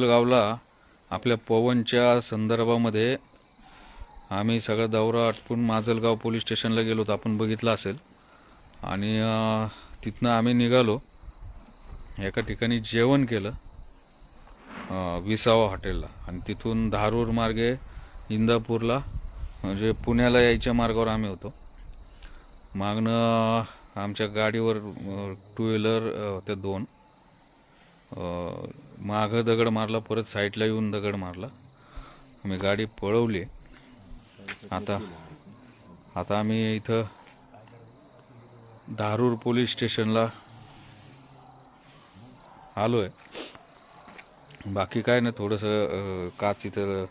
गावला आपल्या पवनच्या संदर्भामध्ये आम्ही सगळा दौरा आटपून माजलगाव पोलीस स्टेशनला गेलो होतो, आपण बघितलं असेल. आणि तिथनं आम्ही निघालो, एका ठिकाणी जेवण केलं विसावा हॉटेलला, आणि तिथून धारूर मार्गे इंदापूरला म्हणजे पुण्याला यायच्या मार्गावर आम्ही होतो. मागणं आमच्या गाडीवर टू व्हीलर त्या दोन मागं दगड मारला, परत साईडला येऊन दगड मारला. आम्ही गाडी पळवली. आता आम्ही इथं धारूर पोलीस स्टेशनला आलोय. बाकी काय नाही, थोडंसं काच इथं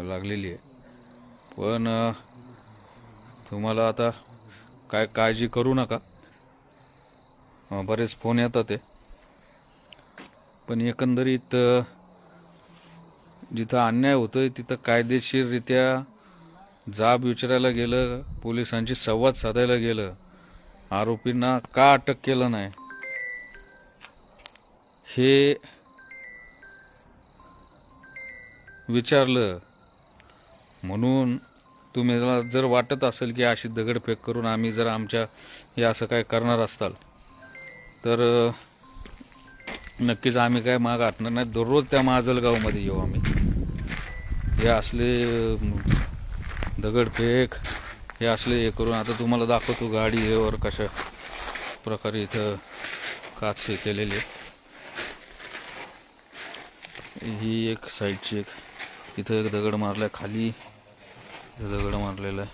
लागलेली आहे. पण तुम्हाला आता काय काळजी करू नका, बरेच फोन येतात ते. पण एकंदरीत जिथं अन्याय होतोय तिथं कायदेशीररित्या जाब विचारायला गेलं, पोलिसांशी संवाद साधायला गेलं, आरोपींना का अटक केलं नाही हे विचारलं. म्हणून तुम्हाला जर वाटत असेल की अशी दगडफेक करून आम्ही जर आमच्या हे असं काय करणार असताल तर नक्कीच आम्ही काय माग हटणार नाही. दररोज त्या माजलगावमध्ये येऊ आम्ही. हे असले दगडफेक हे असले हे करून आता तुम्हाला दाखवतो गाडीवर कशा प्रकारे इथं काच हे केलेली आहे. ही एक साईडची एक इथं एक दगड मारलाय, खाली दगड मारलेला आहे.